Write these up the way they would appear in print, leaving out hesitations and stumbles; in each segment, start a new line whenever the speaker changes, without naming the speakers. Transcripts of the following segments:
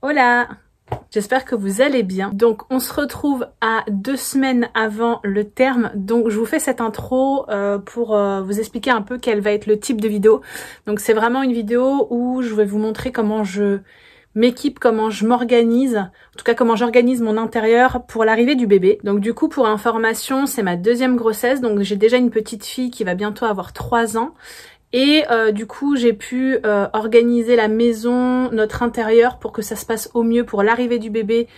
Hola! J'espère que vous allez bien. Donc on se retrouve à 2 semaines avant le terme. Donc je vous fais cette intro pour vous expliquer un peu quel va être le type de vidéo. Donc c'est vraiment une vidéo où je vais vous montrer comment je m'équipe, comment je m'organise, en tout cas comment j'organise mon intérieur pour l'arrivée du bébé. Donc du coup, pour information, c'est ma 2e grossesse, donc j'ai déjà une petite fille qui va bientôt avoir 3 ans. Et du coup, j'ai pu organiser la maison, notre intérieur, pour que ça se passe au mieux pour l'arrivée du bébé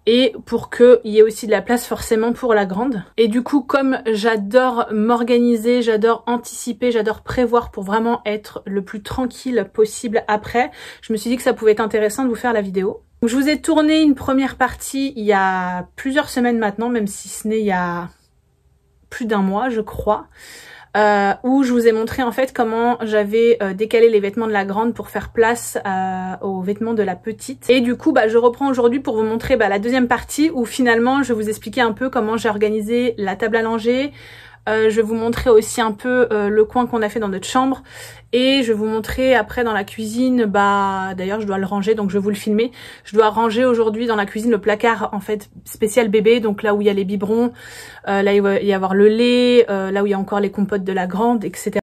et pour qu'il y ait aussi de la place forcément pour la grande. Et du coup, comme j'adore m'organiser, j'adore anticiper, j'adore prévoir pour vraiment être le plus tranquille possible après, je me suis dit que ça pouvait être intéressant de vous faire la vidéo. Donc, je vous ai tourné une première partie il y a plusieurs semaines maintenant, même si ce n'est il y a plus d'1 mois, je crois. Où je vous ai montré en fait comment j'avais décalé les vêtements de la grande pour faire place aux vêtements de la petite. Et du coup je reprends aujourd'hui pour vous montrer la 2e partie où finalement je vais vous expliquer un peu comment j'ai organisé la table à langer. Je vais vous montrer aussi un peu le coin qu'on a fait dans notre chambre. Et je vais vous montrer après dans la cuisine, d'ailleurs je dois le ranger donc je vais vous le filmer. Je dois ranger aujourd'hui dans la cuisine le placard en fait spécial bébé, donc là où il y a les biberons, là il va y avoir le lait, là où il y a encore les compotes de la grande, etc.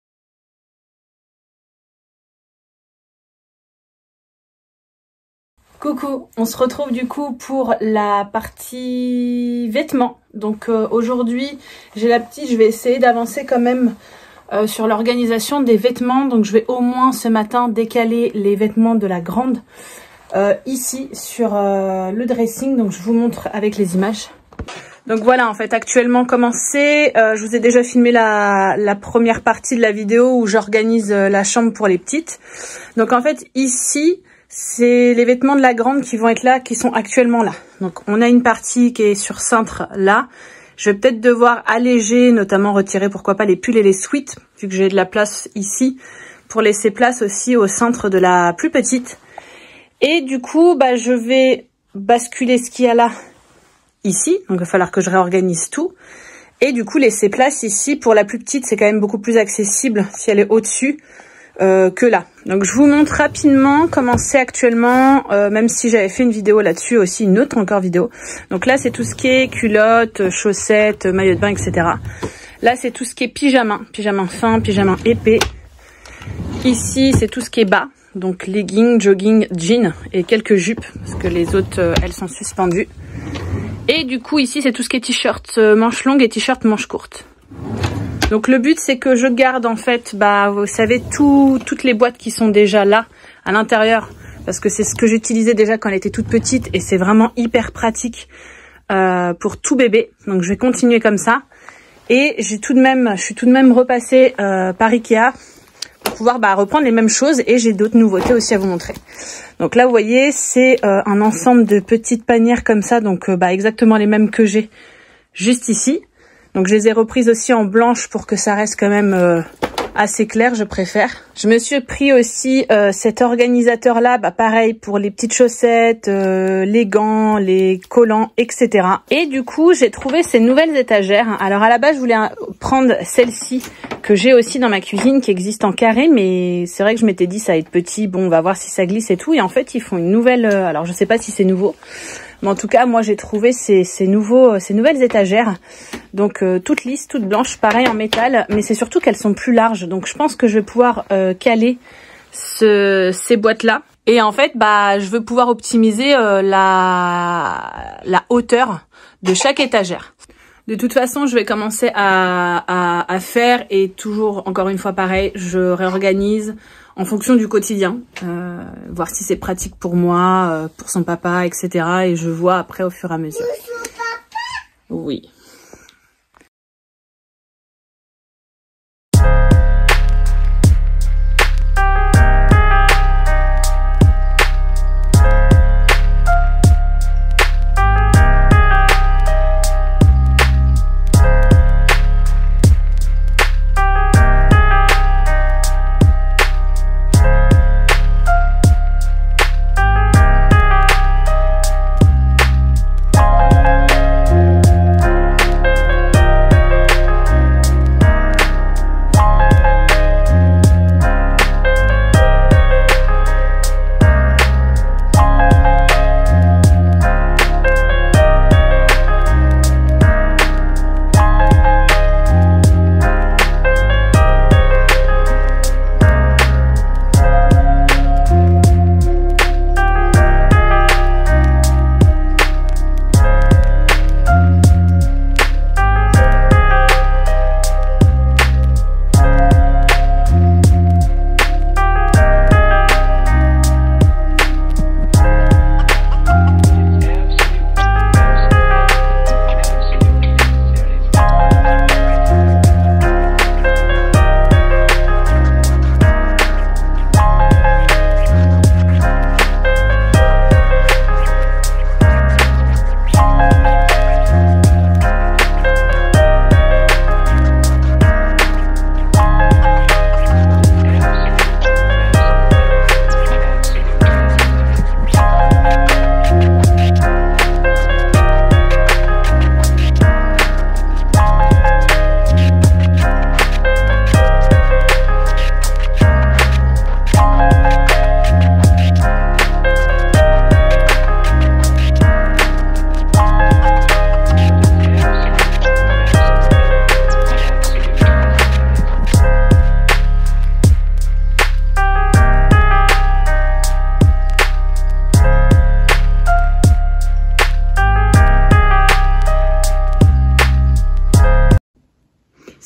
Coucou, on se retrouve du coup pour la partie vêtements. Donc aujourd'hui j'ai la petite, je vais essayer d'avancer quand même sur l'organisation des vêtements. Donc je vais au moins ce matin décaler les vêtements de la grande ici sur le dressing. Donc je vous montre avec les images. Donc voilà en fait actuellement comment c'est. Je vous ai déjà filmé la première partie de la vidéo où j'organise la chambre pour les petites. Donc en fait ici c'est les vêtements de la grande qui vont être là, qui sont actuellement là. Donc on a une partie qui est sur cintre là. Je vais peut-être devoir alléger, notamment retirer pourquoi pas les pulls et les sweats, vu que j'ai de la place ici, pour laisser place aussi au cintre de la plus petite. Et du coup, je vais basculer ce qu'il y a là, ici. Donc il va falloir que je réorganise tout. Et du coup, laisser place ici. Pour la plus petite, c'est quand même beaucoup plus accessible si elle est au-dessus que là. Donc je vous montre rapidement comment c'est actuellement, même si j'avais fait une vidéo là-dessus aussi, une autre encore vidéo. Donc là c'est tout ce qui est culottes, chaussettes, maillot de bain, etc. Là c'est tout ce qui est pyjama, pyjama fin, pyjama épais. Ici c'est tout ce qui est bas, donc leggings, jogging, jeans et quelques jupes, parce que les autres elles sont suspendues. Et du coup ici c'est tout ce qui est t-shirt manches longues et t-shirt manches courtes. Donc le but c'est que je garde en fait, vous savez, toutes les boîtes qui sont déjà là à l'intérieur, parce que c'est ce que j'utilisais déjà quand elle était toute petite et c'est vraiment hyper pratique pour tout bébé. Donc je vais continuer comme ça. Et je suis tout de même repassée par Ikea pour pouvoir reprendre les mêmes choses, et j'ai d'autres nouveautés aussi à vous montrer. Donc là vous voyez c'est un ensemble de petites panières comme ça, donc exactement les mêmes que j'ai juste ici. Donc je les ai reprises aussi en blanche pour que ça reste quand même assez clair, je préfère. Je me suis pris aussi cet organisateur là, pareil pour les petites chaussettes, les gants, les collants, etc. Et du coup j'ai trouvé ces nouvelles étagères. Alors à la base je voulais prendre celle-ci que j'ai aussi dans ma cuisine, qui existe en carré, mais c'est vrai que je m'étais dit ça va être petit, bon on va voir si ça glisse et tout. Et en fait ils font une nouvelle, alors je sais pas si c'est nouveau, mais en tout cas moi j'ai trouvé ces nouvelles étagères, donc toutes lisses, toutes blanches, pareil en métal, mais c'est surtout qu'elles sont plus larges, donc je pense que je vais pouvoir caler ces boîtes là. Et en fait je veux pouvoir optimiser la hauteur de chaque étagère. De toute façon je vais commencer à faire, et toujours encore une fois pareil, je réorganise en fonction du quotidien, voir si c'est pratique pour moi, pour son papa, etc. Et je vois après au fur et à mesure. Oui.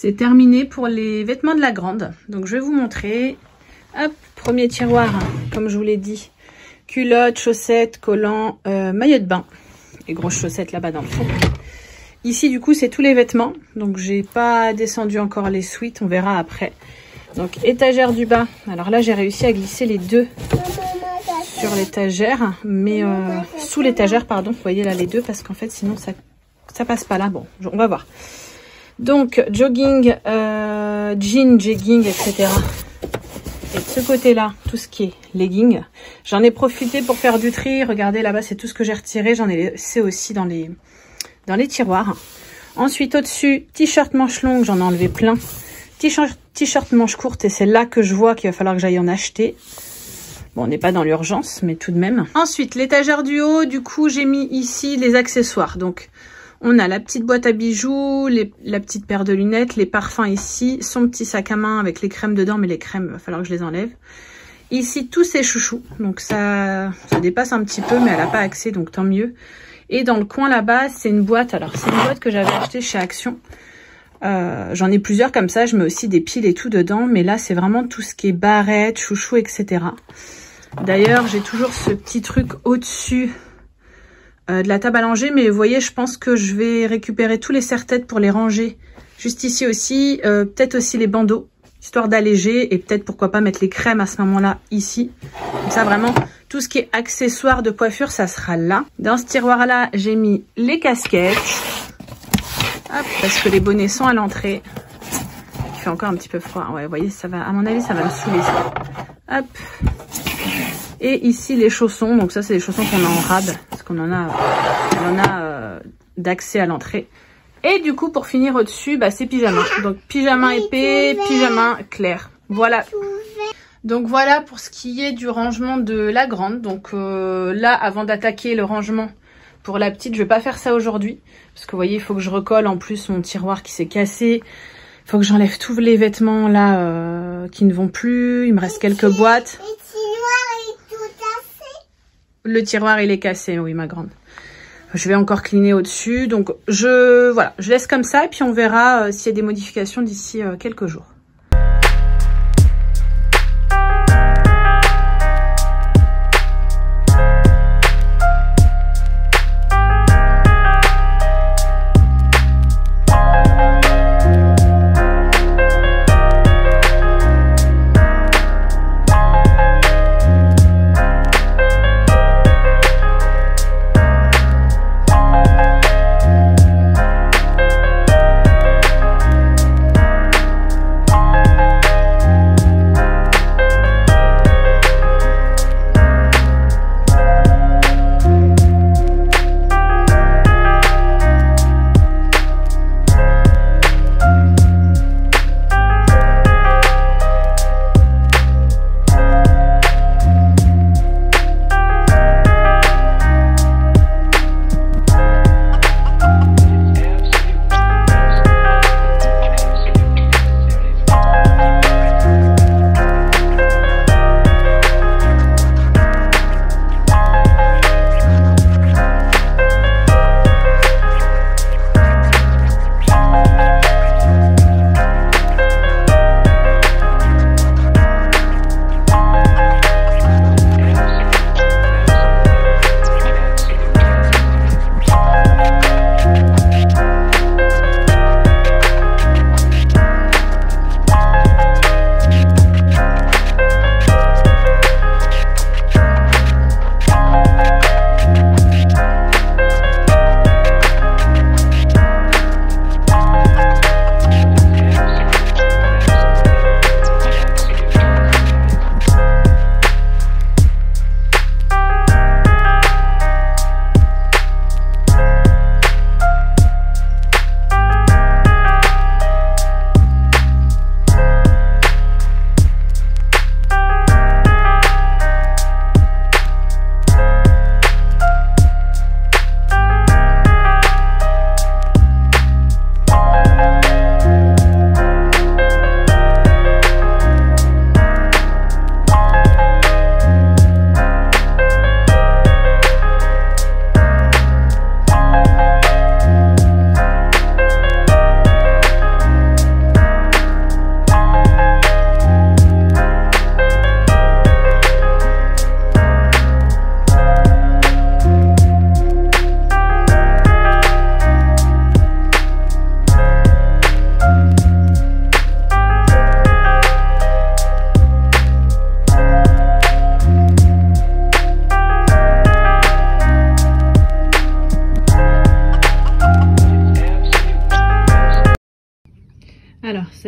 c'est terminé pour les vêtements de la grande. Donc je vais vous montrer. Hop, premier tiroir, comme je vous l'ai dit. Culottes, chaussettes, collants, maillot de bain. Et grosses chaussettes là-bas dans le fond. Ici du coup c'est tous les vêtements. Donc j'ai pas descendu encore les suites, on verra après. Donc étagère du bas. Alors là j'ai réussi à glisser les deux sur l'étagère. Mais sous l'étagère pardon. Vous voyez là les deux parce qu'en fait sinon ça passe pas là. Bon, on va voir. Donc jogging, jean, jegging, etc. Et de ce côté-là, tout ce qui est legging, j'en ai profité pour faire du tri. Regardez là-bas, c'est tout ce que j'ai retiré. J'en ai laissé aussi dans les tiroirs. Ensuite, au-dessus, t-shirt manche longue, j'en ai enlevé plein. T-shirt manche courte, et c'est là que je vois qu'il va falloir que j'aille en acheter. Bon, on n'est pas dans l'urgence, mais tout de même. Ensuite, l'étagère du haut, du coup, j'ai mis ici les accessoires. Donc, on a la petite boîte à bijoux, la petite paire de lunettes, les parfums ici, son petit sac à main avec les crèmes dedans, mais les crèmes, il va falloir que je les enlève. Ici, tous ces chouchous, donc ça dépasse un petit peu, mais elle n'a pas accès, donc tant mieux. Et dans le coin là-bas, c'est une boîte, alors c'est une boîte que j'avais achetée chez Action. J'en ai plusieurs comme ça, je mets aussi des piles et tout dedans, mais là, c'est vraiment tout ce qui est barrettes, chouchous, etc. D'ailleurs, j'ai toujours ce petit truc au-dessus de la table à langer, mais vous voyez, je pense que je vais récupérer tous les serre-têtes pour les ranger juste ici aussi, peut-être aussi les bandeaux, histoire d'alléger, et peut-être pourquoi pas mettre les crèmes à ce moment-là ici. Comme ça, vraiment, tout ce qui est accessoires de coiffure, ça sera là. Dans ce tiroir-là, j'ai mis les casquettes, hop, parce que les bonnets sont à l'entrée. Il fait encore un petit peu froid, ouais, vous voyez, ça va, à mon avis, ça va me saouler ça. Hop. Et ici les chaussons, donc ça c'est des chaussons qu'on a en rab, parce qu'on en a, d'accès à l'entrée. Et du coup pour finir au-dessus, bah, c'est pyjama. Donc pyjama épais, pyjama clair. Voilà. Donc voilà pour ce qui est du rangement de la grande. Donc là, avant d'attaquer le rangement pour la petite, je vais pas faire ça aujourd'hui. Parce que vous voyez, il faut que je recolle en plus mon tiroir qui s'est cassé. Il faut que j'enlève tous les vêtements là qui ne vont plus. Il me reste quelques boîtes. Le tiroir il est cassé, oui ma grande. Je vais encore cleaner au-dessus. Donc voilà, je laisse comme ça et puis on verra s'il y a des modifications d'ici quelques jours.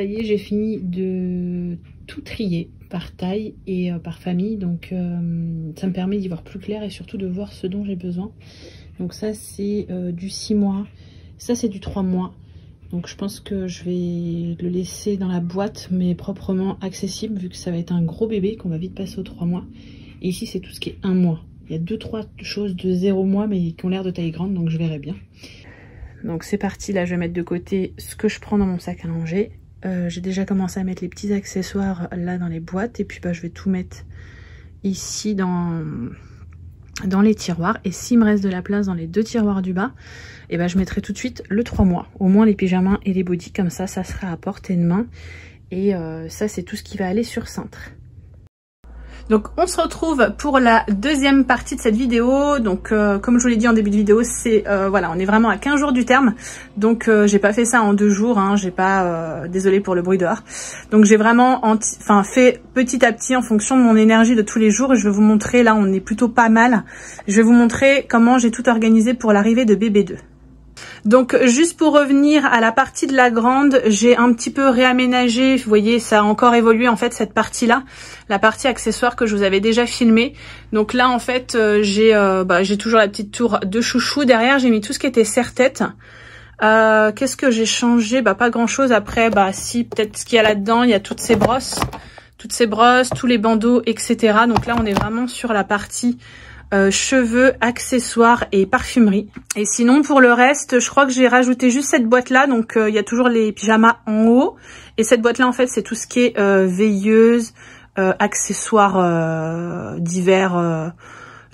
ça y est, j'ai fini de tout trier par taille et par famille. Donc ça me permet d'y voir plus clair et surtout de voir ce dont j'ai besoin. Donc ça c'est du 6 mois. Ça c'est du 3 mois. Donc je pense que je vais le laisser dans la boîte mais proprement accessible vu que ça va être un gros bébé qu'on va vite passer aux 3 mois. Et ici c'est tout ce qui est 1 mois. Il y a 2-3 choses de 0 mois mais qui ont l'air de taille grande donc je verrai bien. Donc c'est parti, là je vais mettre de côté ce que je prends dans mon sac à langer. J'ai déjà commencé à mettre les petits accessoires là dans les boîtes et puis bah, je vais tout mettre ici dans les tiroirs. Et s'il me reste de la place dans les 2 tiroirs du bas, et bah, je mettrai tout de suite le 3 mois. Au moins les pyjamas et les bodys, comme ça, ça sera à portée de main. Et ça c'est tout ce qui va aller sur cintre. Donc on se retrouve pour la deuxième partie de cette vidéo. Donc comme je vous l'ai dit en début de vidéo, c'est voilà, on est vraiment à 15 jours du terme. Donc j'ai pas fait ça en 2 jours, hein, j'ai pas désolée pour le bruit dehors. Donc j'ai vraiment fait petit à petit en fonction de mon énergie de tous les jours et je vais vous montrer, là on est plutôt pas mal. Je vais vous montrer comment j'ai tout organisé pour l'arrivée de bébé 2. Donc juste pour revenir à la partie de la grande, j'ai un petit peu réaménagé, vous voyez ça a encore évolué en fait cette partie là, la partie accessoire que je vous avais déjà filmée. Donc là en fait j'ai toujours la petite tour de chouchou, derrière j'ai mis tout ce qui était serre-tête. Qu'est-ce que j'ai changé? Bah pas grand chose, après bah si peut-être ce qu'il y a là-dedans, il y a toutes ces brosses, tous les bandeaux etc. Donc là on est vraiment sur la partie cheveux, accessoires et parfumerie. Et sinon pour le reste, je crois que j'ai rajouté juste cette boîte là, donc il y a toujours les pyjamas en haut. Et cette boîte là en fait c'est tout ce qui est veilleuse, accessoires divers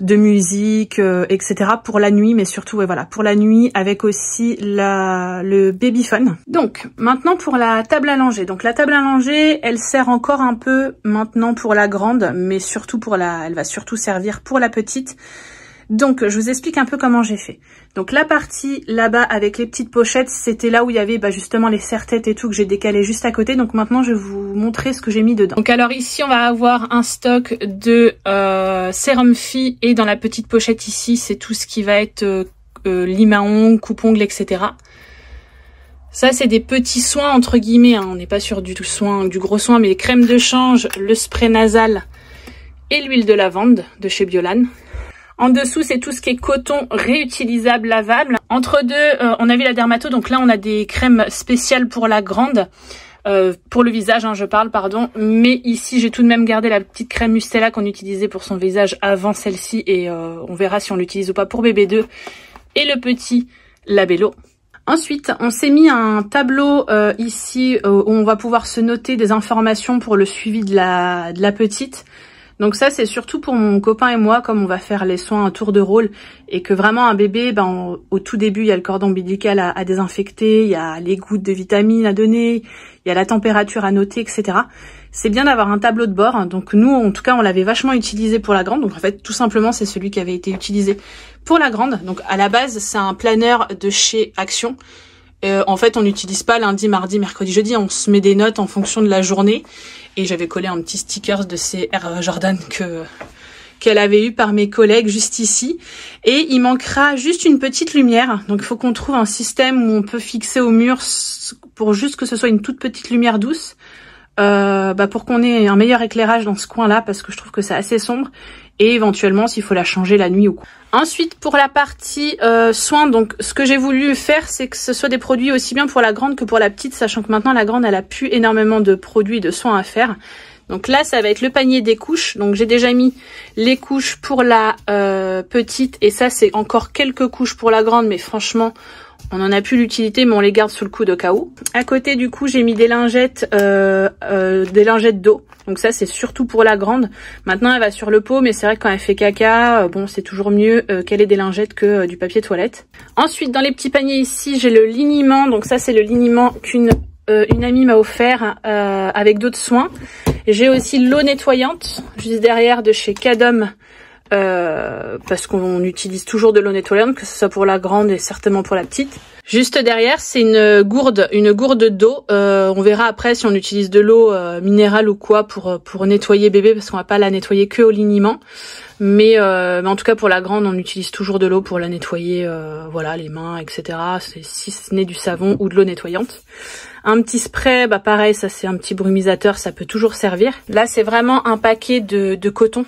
de musique, etc. pour la nuit, mais surtout ouais, voilà, pour la nuit avec aussi le babyphone. Donc maintenant pour la table à langer. Donc la table à langer, elle sert encore un peu maintenant pour la grande, mais surtout elle va surtout servir pour la petite. Donc je vous explique un peu comment j'ai fait. Donc la partie là-bas avec les petites pochettes, c'était là où il y avait bah, justement les serre-têtes et tout que j'ai décalé juste à côté. Donc maintenant je vais vous montrer ce que j'ai mis dedans. Donc alors ici on va avoir un stock de sérum fille et dans la petite pochette ici c'est tout ce qui va être lime à ongles, coupe-ongles, etc. Ça c'est des petits soins entre guillemets, hein. On n'est pas sur du gros soin, mais les crèmes de change, le spray nasal et l'huile de lavande de chez Biolan. En dessous, c'est tout ce qui est coton réutilisable, lavable. Entre deux, on a vu la dermato, donc là, on a des crèmes spéciales pour la grande. Pour le visage, hein, je parle, pardon. Mais ici, j'ai tout de même gardé la petite crème Mustela qu'on utilisait pour son visage avant celle-ci. Et on verra si on l'utilise ou pas pour bébé 2. Et le petit Labello. Ensuite, on s'est mis un tableau ici où on va pouvoir se noter des informations pour le suivi de la petite. Donc ça c'est surtout pour mon copain et moi, comme on va faire les soins à tour de rôle et que vraiment un bébé, ben, au tout début il y a le cordon ombilical à désinfecter, il y a les gouttes de vitamines à donner, il y a la température à noter, etc. C'est bien d'avoir un tableau de bord. Donc nous en tout cas on l'avait vachement utilisé pour la grande. Donc en fait tout simplement c'est celui qui avait été utilisé pour la grande. Donc à la base c'est un planeur de chez Action. En fait on n'utilise pas lundi, mardi, mercredi, jeudi, on se met des notes en fonction de la journée. Et j'avais collé un petit sticker de ces Air Jordan qu'elle avait eu par mes collègues juste ici. Et il manquera juste une petite lumière. Donc il faut qu'on trouve un système où on peut fixer au mur pour juste que ce soit une toute petite lumière douce. Pour qu'on ait un meilleur éclairage dans ce coin-là parce que je trouve que c'est assez sombre. Et éventuellement s'il faut la changer la nuit ou quoi. Ensuite pour la partie soins, donc ce que j'ai voulu faire c'est que ce soit des produits aussi bien pour la grande que pour la petite, sachant que maintenant la grande elle a plus énormément de produits de soins à faire. Donc là ça va être le panier des couches, donc j'ai déjà mis les couches pour la petite et ça c'est encore quelques couches pour la grande, mais franchement on en a plus l'utilité, mais on les garde sous le coude au cas où. À côté du coup j'ai mis des lingettes d'eau. Donc ça c'est surtout pour la grande. Maintenant elle va sur le pot, mais c'est vrai que quand elle fait caca, bon c'est toujours mieux qu'elle ait des lingettes que du papier toilette. Ensuite dans les petits paniers ici j'ai le liniment. Donc ça c'est le liniment qu'une amie m'a offert avec d'autres soins. J'ai aussi l'eau nettoyante juste derrière de chez Cadom. parce qu'on utilise toujours de l'eau nettoyante, que ce soit pour la grande et certainement pour la petite. Juste derrière, c'est une gourde d'eau. On verra après si on utilise de l'eau minérale ou quoi pour nettoyer bébé, parce qu'on va pas la nettoyer que au liniment. Mais en tout cas pour la grande, on utilise toujours de l'eau pour la nettoyer, voilà, les mains, etc. Si ce n'est du savon ou de l'eau nettoyante. Un petit spray, bah pareil, ça c'est un petit brumisateur, ça peut toujours servir. Là, c'est vraiment un paquet de coton.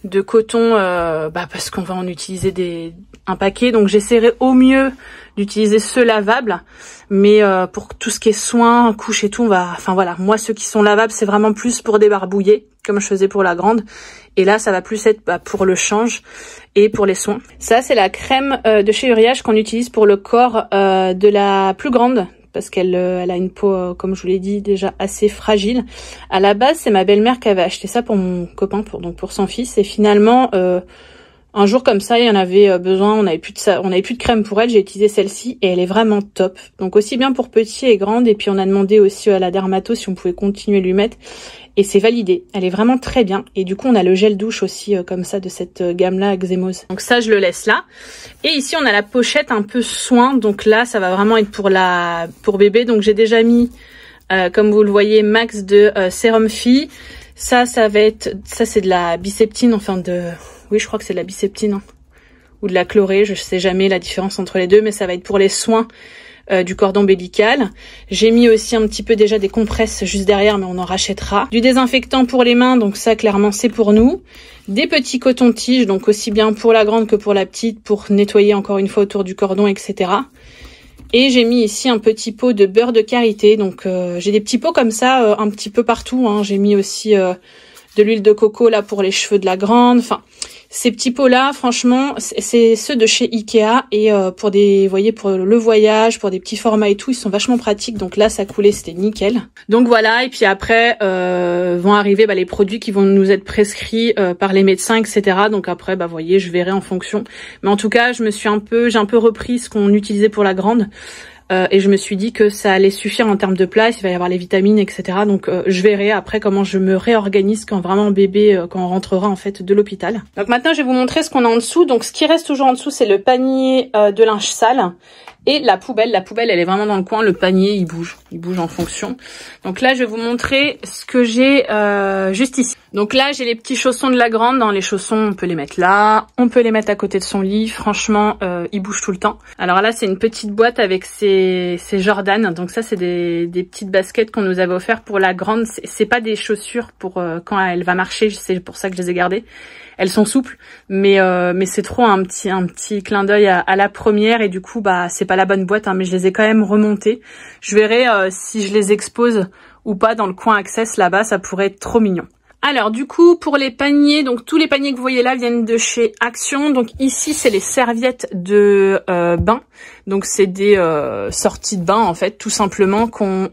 Parce qu'on va en utiliser un paquet, donc j'essaierai au mieux d'utiliser ceux lavables, mais pour tout ce qui est soins, couches et tout, moi ceux qui sont lavables, c'est vraiment plus pour débarbouiller, comme je faisais pour la grande, et là ça va plus être pour le change et pour les soins. Ça c'est la crème de chez Uriage qu'on utilise pour le corps de la plus grande, parce qu'elle a une peau, comme je vous l'ai dit, déjà assez fragile. À la base, c'est ma belle-mère qui avait acheté ça pour mon copain, pour son fils. Et finalement, un jour comme ça, il y en avait besoin, on n'avait plus de crème pour elle. J'ai utilisé celle-ci et elle est vraiment top. Donc aussi bien pour petit et grande. Et puis on a demandé aussi à la dermato si on pouvait continuer à lui mettre. Et c'est validé. Elle est vraiment très bien. Et du coup, on a le gel douche aussi comme ça de cette gamme-là, Exemos. Donc ça, je le laisse là. Et ici, on a la pochette un peu soin. Donc là, ça va vraiment être pour bébé. Donc j'ai déjà mis, comme vous le voyez, max de sérum fille. Ça c'est de la biceptine, oui, je crois que c'est de la biceptine, hein, ou de la chlorée. Je sais jamais la différence entre les deux, mais ça va être pour les soins du cordon ombilical. J'ai mis aussi un petit peu déjà des compresses juste derrière, mais on en rachètera. Du désinfectant pour les mains, donc ça clairement c'est pour nous. Des petits cotons-tiges, donc aussi bien pour la grande que pour la petite, pour nettoyer encore une fois autour du cordon, etc. Et j'ai mis ici un petit pot de beurre de karité. Donc j'ai des petits pots comme ça un petit peu partout, hein. J'ai mis aussi de l'huile de coco là pour les cheveux de la grande. Enfin, ces petits pots là, franchement, c'est ceux de chez Ikea. Et pour vous voyez, pour le voyage, pour des petits formats et tout, ils sont vachement pratiques. Donc là, ça coulait, c'était nickel. Donc voilà, et puis après vont arriver les produits qui vont nous être prescrits par les médecins, etc. Donc après, vous voyez, je verrai en fonction. Mais en tout cas, j'ai un peu repris ce qu'on utilisait pour la grande. Et je me suis dit que ça allait suffire en termes de place, il va y avoir les vitamines, etc. Donc je verrai après comment je me réorganise quand vraiment bébé, quand on rentrera en fait de l'hôpital. Donc maintenant je vais vous montrer ce qu'on a en dessous. Donc ce qui reste toujours en dessous, c'est le panier de linge sale. Et la poubelle, elle est vraiment dans le coin. Le panier, il bouge en fonction. Donc là, je vais vous montrer ce que j'ai juste ici. Donc là, j'ai les petits chaussons de la grande. Dans les chaussons, on peut les mettre là. On peut les mettre à côté de son lit. Franchement, ils bougent tout le temps. Alors là, c'est une petite boîte avec ses Jordan. Donc ça, c'est des petites baskets qu'on nous avait offert pour la grande. C'est pas des chaussures pour quand elle va marcher. C'est pour ça que je les ai gardées. Elles sont souples, mais c'est trop un petit clin d'œil à la première, et du coup c'est pas la bonne boîte, hein, mais je les ai quand même remontées. Je verrai si je les expose ou pas dans le coin access là-bas, ça pourrait être trop mignon. Alors du coup pour les paniers, donc tous les paniers que vous voyez là viennent de chez Action. Donc ici c'est les serviettes de bain, donc c'est des sorties de bain en fait, tout simplement qu'on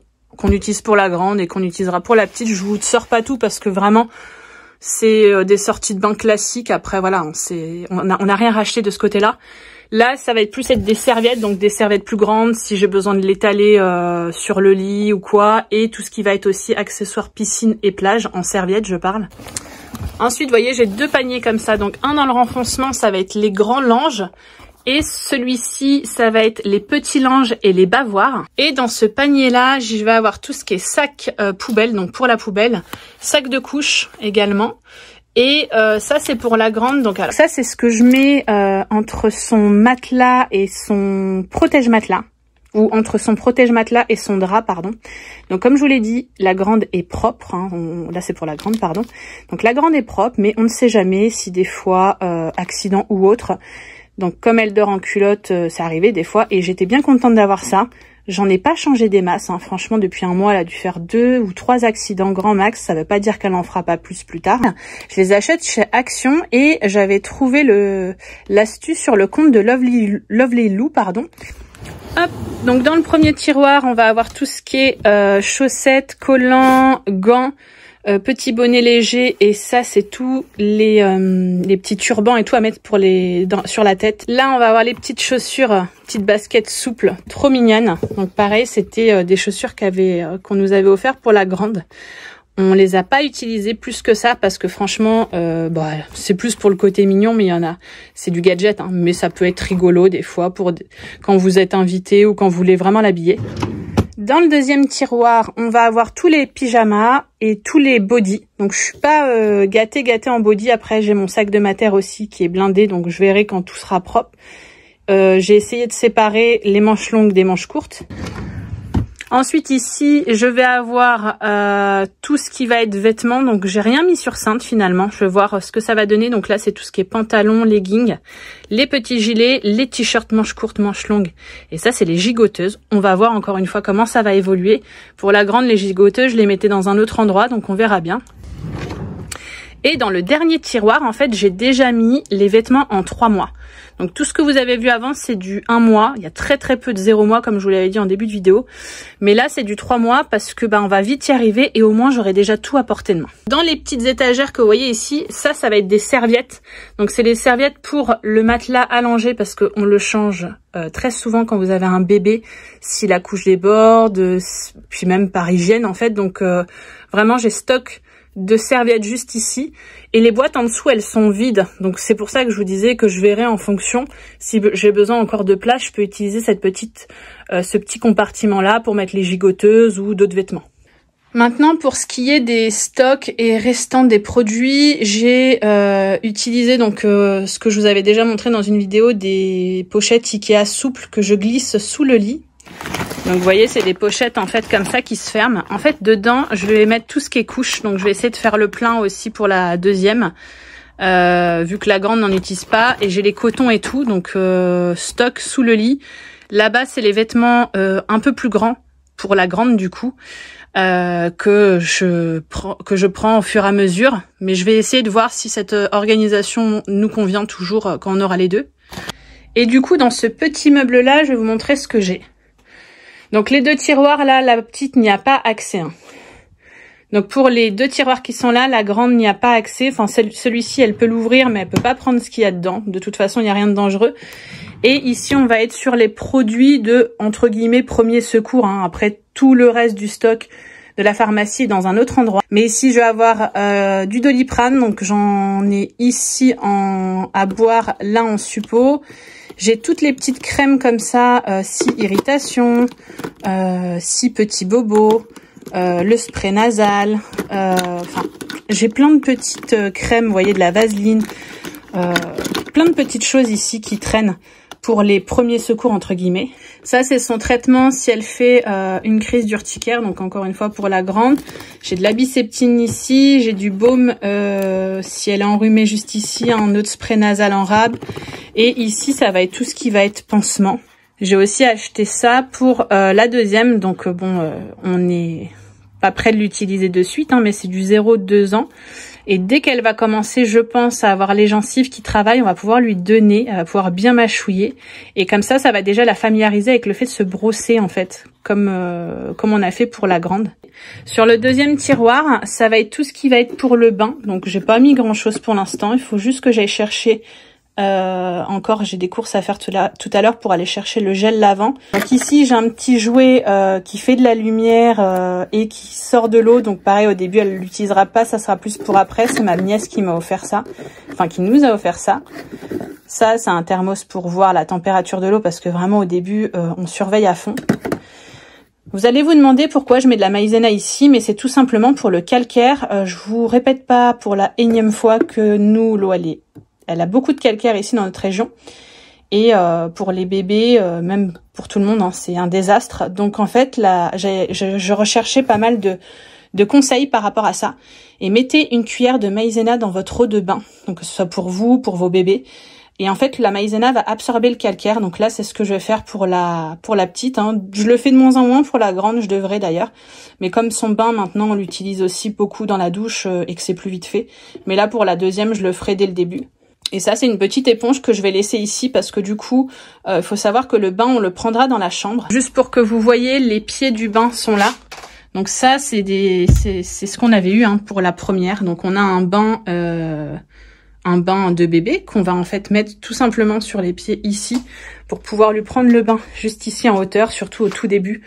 utilise pour la grande et qu'on utilisera pour la petite. Je vous sors pas tout parce que vraiment c'est des sorties de bain classiques. Après voilà, on a rien racheté de ce côté-là. Là, ça va être plus des serviettes, donc des serviettes plus grandes si j'ai besoin de l'étaler sur le lit ou quoi. Et tout ce qui va être aussi accessoires piscine et plage, en serviettes je parle. Ensuite, vous voyez, j'ai deux paniers comme ça. Donc un dans le renfoncement, ça va être les grands langes. Et celui-ci, ça va être les petits langes et les bavoirs. Et dans ce panier-là, je vais avoir tout ce qui est sac poubelle, donc pour la poubelle. Sac de couche également. Et ça, c'est pour la grande. Donc alors, ça, c'est ce que je mets entre son matelas et son protège-matelas. Ou entre son protège-matelas et son drap, pardon. Donc comme je vous l'ai dit, la grande est propre. Hein. Là, c'est pour la grande, pardon. Donc la grande est propre, mais on ne sait jamais si des fois, accident ou autre. Donc comme elle dort en culotte, c'est arrivé des fois. Et j'étais bien contente d'avoir ça. J'en ai pas changé des masses. Hein. Franchement, depuis un mois, elle a dû faire 2 ou 3 accidents grand max. Ça veut pas dire qu'elle en fera pas plus tard. Je les achète chez Action et j'avais trouvé l'astuce sur le compte de Lovely Lou, pardon. Hop, donc dans le premier tiroir, on va avoir tout ce qui est chaussettes, collants, gants, petits bonnets légers, et ça c'est tous les petits turbans et tout à mettre pour sur la tête. Là on va avoir les petites chaussures, petites baskets souples, trop mignonnes. Donc pareil, c'était des chaussures qu'on nous avait offert pour la grande. On les a pas utilisés plus que ça parce que franchement, c'est plus pour le côté mignon, mais il y en a. C'est du gadget, hein, mais ça peut être rigolo des fois pour quand vous êtes invité ou quand vous voulez vraiment l'habiller. Dans le deuxième tiroir, on va avoir tous les pyjamas et tous les bodys. Donc je suis pas gâtée en body. Après j'ai mon sac de mater aussi qui est blindé, donc je verrai quand tout sera propre. J'ai essayé de séparer les manches longues des manches courtes. Ensuite ici, je vais avoir tout ce qui va être vêtements. Donc j'ai rien mis sur cintre finalement. Je vais voir ce que ça va donner. Donc là, c'est tout ce qui est pantalon, leggings, les petits gilets, les t-shirts manches courtes, manches longues. Et ça, c'est les gigoteuses. On va voir encore une fois comment ça va évoluer. Pour la grande, les gigoteuses, je les mettais dans un autre endroit. Donc on verra bien. Et dans le dernier tiroir, en fait, j'ai déjà mis les vêtements en 3 mois. Donc tout ce que vous avez vu avant, c'est du 1 mois. Il y a très peu de 0 mois, comme je vous l'avais dit en début de vidéo. Mais là, c'est du 3 mois parce que on va vite y arriver et au moins, j'aurai déjà tout à portée de main. Dans les petites étagères que vous voyez ici, ça va être des serviettes. Donc c'est les serviettes pour le matelas allongé parce qu'on le change très souvent quand vous avez un bébé, si la couche déborde, puis même par hygiène en fait. Donc vraiment, j'ai stock de serviettes juste ici et les boîtes en dessous elles sont vides, donc c'est pour ça que je vous disais que je verrai en fonction si j'ai besoin encore de place. Je peux utiliser ce petit compartiment là pour mettre les gigoteuses ou d'autres vêtements. Maintenant, pour ce qui est des stocks et restants des produits, j'ai utilisé donc ce que je vous avais déjà montré dans une vidéo, des pochettes Ikea souples que je glisse sous le lit. Donc vous voyez, c'est des pochettes en fait comme ça qui se ferment. En fait dedans je vais mettre tout ce qui est couche, donc je vais essayer de faire le plein aussi pour la deuxième, vu que la grande n'en utilise pas. Et j'ai les cotons et tout, donc stock sous le lit. Là-bas c'est les vêtements un peu plus grands pour la grande du coup, que je prends au fur et à mesure. Mais je vais essayer de voir si cette organisation nous convient toujours quand on aura les deux. Et du coup dans ce petit meuble là, je vais vous montrer ce que j'ai. Donc les 2 tiroirs là, la petite n'y a pas accès. Hein. Donc pour les 2 tiroirs qui sont là, la grande n'y a pas accès. Enfin celui-ci, elle peut l'ouvrir, mais elle peut pas prendre ce qu'il y a dedans. De toute façon, il n'y a rien de dangereux. Et ici, on va être sur les produits de, entre guillemets, premier secours. Hein. Après, tout le reste du stock de la pharmacie est dans un autre endroit. Mais ici, je vais avoir du Doliprane. Donc j'en ai ici à boire, là en suppôt. J'ai toutes les petites crèmes comme ça, 6 irritations, 6 petits bobos, le spray nasal, j'ai plein de petites crèmes, vous voyez, de la vaseline, plein de petites choses ici qui traînent pour les premiers secours entre guillemets. Ça c'est son traitement si elle fait une crise d'urticaire, donc encore une fois pour la grande. J'ai de la biceptine ici, j'ai du baume si elle est enrhumée juste ici, un autre spray nasal en rab. Et ici ça va être tout ce qui va être pansement. J'ai aussi acheté ça pour la deuxième, donc on n'est pas prêt de l'utiliser de suite, hein, mais c'est du 0-2 ans. Et dès qu'elle va commencer, je pense, à avoir les gencives qui travaillent, on va pouvoir lui donner, elle va pouvoir bien mâchouiller. Et comme ça va déjà la familiariser avec le fait de se brosser, en fait, comme on a fait pour la grande. Sur le deuxième tiroir, ça va être tout ce qui va être pour le bain. Donc, j'ai pas mis grand-chose pour l'instant. Il faut juste que j'aille chercher... encore j'ai des courses à faire tout à l'heure pour aller chercher le gel lavant. Donc ici j'ai un petit jouet qui fait de la lumière et qui sort de l'eau, donc pareil au début elle l'utilisera pas, ça sera plus pour après. C'est ma nièce qui m'a offert ça, enfin qui nous a offert ça. Ça c'est un thermos pour voir la température de l'eau parce que vraiment au début on surveille à fond. Vous allez vous demander pourquoi je mets de la maïzena ici, mais c'est tout simplement pour le calcaire. Je vous répète pas pour la énième fois que nous l'eau elle a beaucoup de calcaire ici dans notre région. Et pour les bébés, même pour tout le monde, hein, c'est un désastre. Donc en fait, là, je recherchais pas mal de conseils par rapport à ça. Et mettez une cuillère de maïzena dans votre eau de bain. Donc que ce soit pour vous, pour vos bébés. Et en fait, la maïzena va absorber le calcaire. Donc là, c'est ce que je vais faire pour la petite. Hein. Je le fais de moins en moins pour la grande, je devrais d'ailleurs. Mais comme son bain, maintenant, on l'utilise aussi beaucoup dans la douche et que c'est plus vite fait. Mais là, pour la deuxième, je le ferai dès le début. Et ça, c'est une petite éponge que je vais laisser ici parce que du coup, il faut savoir que le bain, on le prendra dans la chambre. Juste pour que vous voyez, les pieds du bain sont là. Donc ça, c'est ce qu'on avait eu hein, pour la première. Donc on a un bain de bébé qu'on va en fait mettre tout simplement sur les pieds ici pour pouvoir lui prendre le bain juste ici en hauteur, surtout au tout début.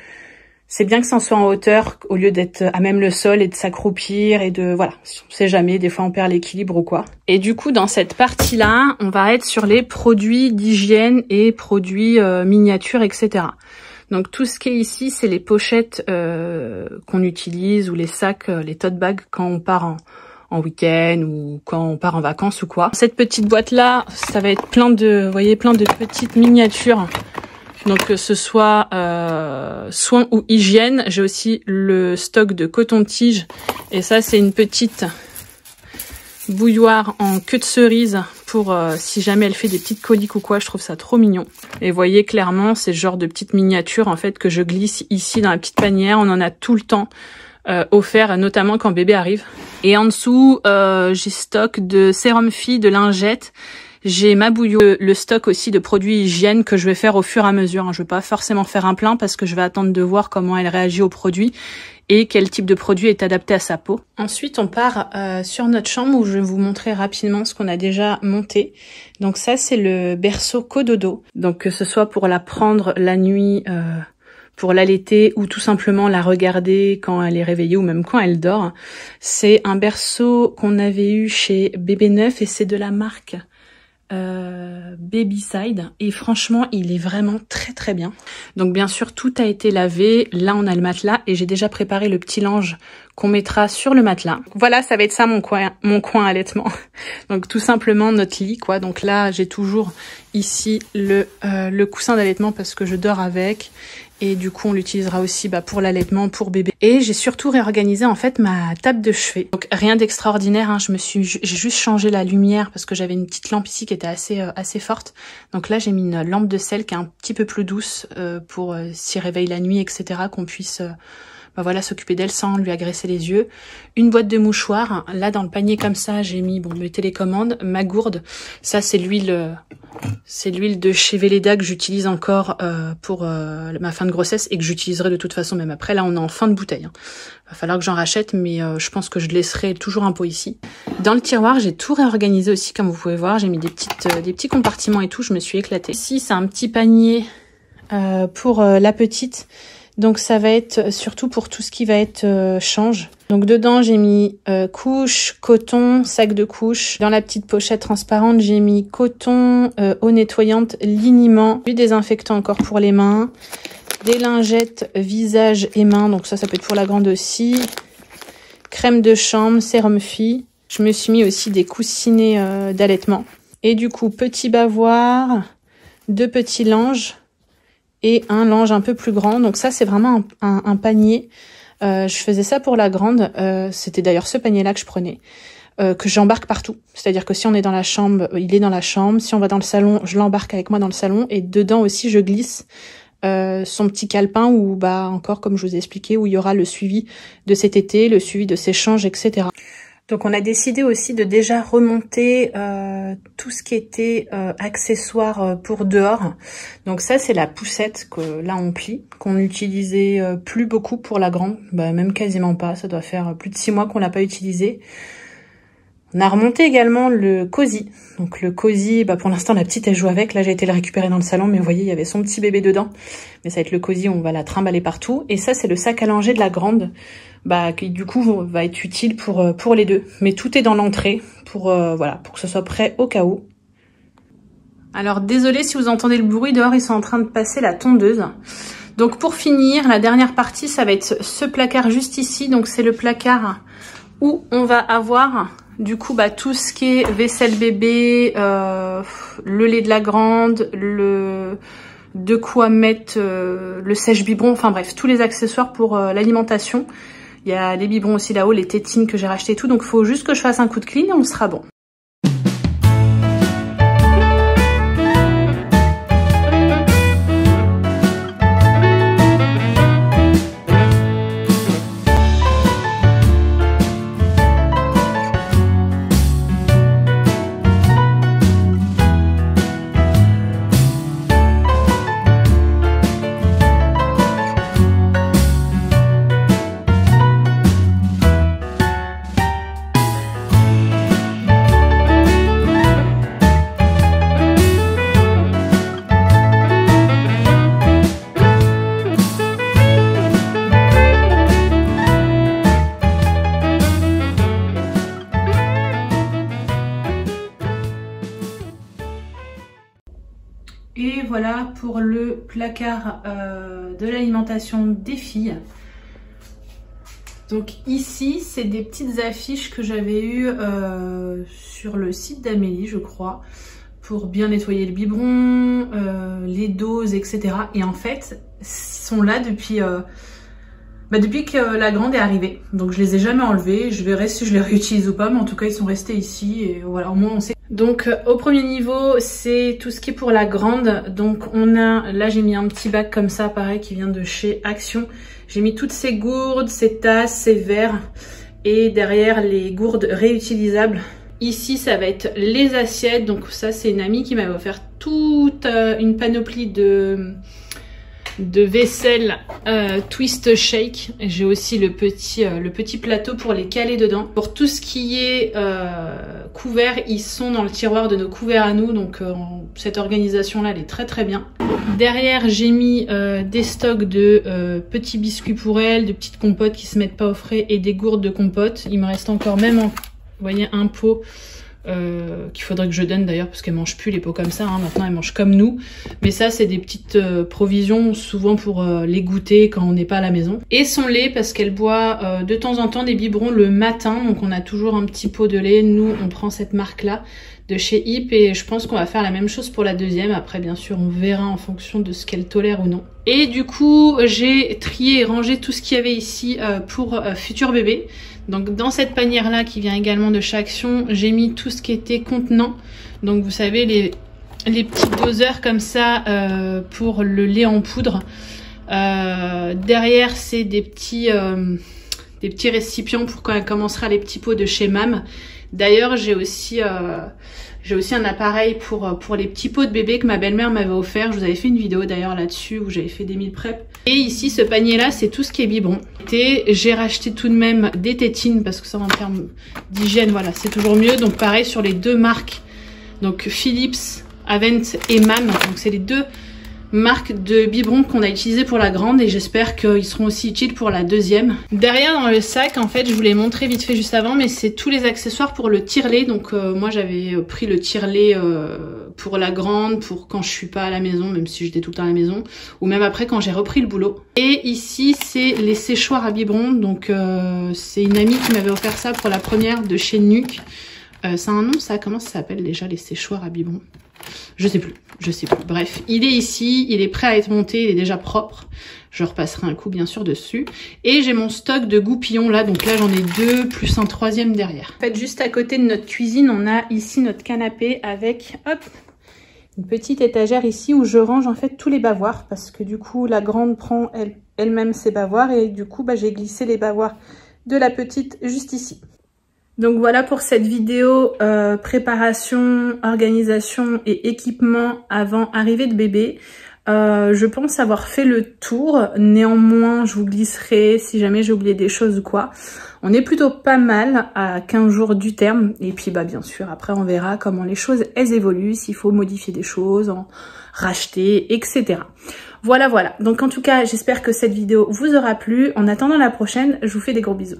C'est bien que ça en soit en hauteur au lieu d'être à même le sol et de s'accroupir et de... Voilà, on sait jamais, des fois on perd l'équilibre ou quoi. Et du coup, dans cette partie-là, on va être sur les produits d'hygiène et produits miniatures, etc. Donc tout ce qui est ici, c'est les pochettes qu'on utilise ou les sacs, les tote bags quand on part en week-end ou quand on part en vacances ou quoi. Cette petite boîte-là, ça va être plein de, vous voyez, plein de petites miniatures. Donc que ce soit soins ou hygiène, j'ai aussi le stock de coton-tige. Et ça, c'est une petite bouilloire en queue de cerise pour si jamais elle fait des petites coliques ou quoi, je trouve ça trop mignon. Et vous voyez clairement, c'est le genre de petites miniatures en fait que je glisse ici dans la petite panière. On en a tout le temps offert, notamment quand bébé arrive. Et en dessous, j'ai stock de sérum fille, de lingettes. J'ai ma bouilloire, le stock aussi de produits hygiène que je vais faire au fur et à mesure. Je vais pas forcément faire un plein parce que je vais attendre de voir comment elle réagit aux produits et quel type de produit est adapté à sa peau. Ensuite, on part sur notre chambre où je vais vous montrer rapidement ce qu'on a déjà monté. Donc ça, c'est le berceau cododo. Donc que ce soit pour la prendre la nuit, pour l'allaiter ou tout simplement la regarder quand elle est réveillée ou même quand elle dort. C'est un berceau qu'on avait eu chez Bébé Neuf et c'est de la marque Babyside et franchement il est vraiment très très bien. Donc bien sûr tout a été lavé, là on a le matelas et j'ai déjà préparé le petit linge qu'on mettra sur le matelas. Voilà, ça va être ça mon coin allaitement. Donc tout simplement notre lit quoi. Donc là j'ai toujours ici le coussin d'allaitement parce que je dors avec. Et du coup, on l'utilisera aussi pour l'allaitement, pour bébé. Et j'ai surtout réorganisé en fait ma table de chevet. Donc rien d'extraordinaire, hein. J'ai juste changé la lumière parce que j'avais une petite lampe ici qui était assez forte. Donc là, j'ai mis une lampe de sel qui est un petit peu plus douce pour s'y réveille la nuit, etc. Qu'on puisse voilà, s'occuper d'elle sans lui agresser les yeux. Une boîte de mouchoirs. Là, dans le panier comme ça, j'ai mis mes télécommandes, ma gourde. Ça, c'est l'huile de chez Velleda que j'utilise encore pour ma fin de grossesse et que j'utiliserai de toute façon même après. Là, on est en fin de bouteille. Va falloir que j'en rachète, mais je pense que je laisserai toujours un pot ici. Dans le tiroir, j'ai tout réorganisé aussi, comme vous pouvez voir. J'ai mis des petits compartiments et tout. Je me suis éclatée. Ici, c'est un petit panier pour la petite. Donc ça va être surtout pour tout ce qui va être change. Donc dedans j'ai mis couche, coton, sac de couche. Dans la petite pochette transparente j'ai mis coton, eau nettoyante, liniment, du désinfectant encore pour les mains, des lingettes visage et mains. Donc ça peut être pour la grande aussi. Crème de chambre, sérum fille. Je me suis mis aussi des coussinets d'allaitement. Et du coup petit bavoir, 2 petits langes. Et un linge un peu plus grand. Donc ça, c'est vraiment un panier. Je faisais ça pour la grande. C'était d'ailleurs ce panier-là que je prenais. Que j'embarque partout. C'est-à-dire que si on est dans la chambre, il est dans la chambre. Si on va dans le salon, je l'embarque avec moi dans le salon. Et dedans aussi, je glisse son petit calepin où, encore comme je vous ai expliqué, où il y aura le suivi de cet été, le suivi de ses changes, etc. Donc on a décidé aussi de déjà remonter tout ce qui était accessoires pour dehors. Donc ça c'est la poussette que là on plie, qu'on utilisait plus beaucoup pour la grande, même quasiment pas, ça doit faire plus de 6 mois qu'on l'a pas utilisé. On a remonté également le cosy. Donc le cosy, pour l'instant la petite elle joue avec. Là j'ai été le récupérer dans le salon, mais vous voyez il y avait son petit bébé dedans. Mais ça va être le cosy, on va la trimballer partout. Et ça c'est le sac à langer de la grande, qui du coup va être utile pour les deux. Mais tout est dans l'entrée pour que ce soit prêt au cas où. Alors désolé si vous entendez le bruit, dehors ils sont en train de passer la tondeuse. Donc pour finir, la dernière partie ça va être ce placard juste ici. Donc c'est le placard où on va avoir du coup tout ce qui est vaisselle bébé, le lait de la grande, de quoi mettre le sèche-biberon, enfin bref, tous les accessoires pour l'alimentation. Il y a les biberons aussi là-haut, les tétines que j'ai racheté et tout, donc il faut juste que je fasse un coup de clean et on sera bon. Et voilà pour le placard de l'alimentation des filles. Donc ici, c'est des petites affiches que j'avais eues sur le site d'Amélie, je crois, pour bien nettoyer le biberon, les doses, etc. Et en fait, ils sont là depuis que la grande est arrivée. Donc je les ai jamais enlevés, je verrai si je les réutilise ou pas, mais en tout cas ils sont restés ici et voilà, au moins on sait. Donc au premier niveau, c'est tout ce qui est pour la grande. Donc on a, là j'ai mis un petit bac comme ça, pareil, qui vient de chez Action. J'ai mis toutes ces gourdes, ces tasses, ces verres et derrière les gourdes réutilisables. Ici, ça va être les assiettes. Donc ça, c'est une amie qui m'avait offert toute une panoplie de vaisselle twist shake. J'ai aussi le petit plateau pour les caler dedans. Pour tout ce qui est couvert, ils sont dans le tiroir de nos couverts à nous. Donc cette organisation là, elle est très très bien. Derrière, j'ai mis des stocks de petits biscuits pour elle, de petites compotes qui se mettent pas au frais et des gourdes de compote. Il me reste encore même, vous voyez, un pot qu'il faudrait que je donne d'ailleurs parce qu'elle mange plus les pots comme ça, hein. Maintenant elle mange comme nous, mais ça c'est des petites provisions souvent pour les goûter quand on n'est pas à la maison. Et son lait parce qu'elle boit de temps en temps des biberons le matin, donc on a toujours un petit pot de lait. Nous on prend cette marque là de chez Hip et je pense qu'on va faire la même chose pour la deuxième. Après bien sûr on verra en fonction de ce qu'elle tolère ou non. Et du coup j'ai trié et rangé tout ce qu'il y avait ici pour futur bébé. Donc dans cette panière là qui vient également de chez Action, j'ai mis tout ce qui était contenant. Donc vous savez les petits doseurs comme ça pour le lait en poudre. Derrière c'est des petits récipients pour quand elle commencera les petits pots de chez Mam. D'ailleurs j'ai aussi un appareil pour les petits pots de bébé que ma belle-mère m'avait offert. Je vous avais fait une vidéo d'ailleurs là-dessus où j'avais fait des meal prep. Et ici ce panier là c'est tout ce qui est biberon. J'ai racheté tout de même des tétines parce que ça en termes d'hygiène voilà c'est toujours mieux. Donc pareil sur les deux marques, donc Philips, Avent et Mam. Donc c'est les deux marques de biberons qu'on a utilisé pour la grande et j'espère qu'ils seront aussi utiles pour la deuxième. Derrière dans le sac, en fait je vous l'ai montré vite fait juste avant, mais c'est tous les accessoires pour le tire-lait. Donc moi j'avais pris le tire-lait pour la grande, pour quand je suis pas à la maison, même si j'étais tout le temps à la maison, ou même après quand j'ai repris le boulot. Et ici c'est les séchoirs à biberons. Donc c'est une amie qui m'avait offert ça pour la première de chez Nuke. Ça a un nom ça, comment ça s'appelle déjà les séchoirs à biberons? Je sais plus. Bref, il est ici, il est prêt à être monté, il est déjà propre. Je repasserai un coup bien sûr dessus. Et j'ai mon stock de goupillons là, donc là j'en ai deux, plus un troisième derrière. En fait, juste à côté de notre cuisine, on a ici notre canapé avec, hop, une petite étagère ici où je range en fait tous les bavoirs. Parce que du coup, la grande prend elle-même ses bavoirs et du coup, j'ai glissé les bavoirs de la petite juste ici. Donc voilà pour cette vidéo préparation, organisation et équipement avant arrivée de bébé. Je pense avoir fait le tour. Néanmoins, je vous glisserai si jamais j'ai oublié des choses ou quoi. On est plutôt pas mal à 15 jours du terme. Et puis bien sûr, après on verra comment les choses elles évoluent, s'il faut modifier des choses, en racheter, etc. Voilà. Donc en tout cas, j'espère que cette vidéo vous aura plu. En attendant la prochaine, je vous fais des gros bisous.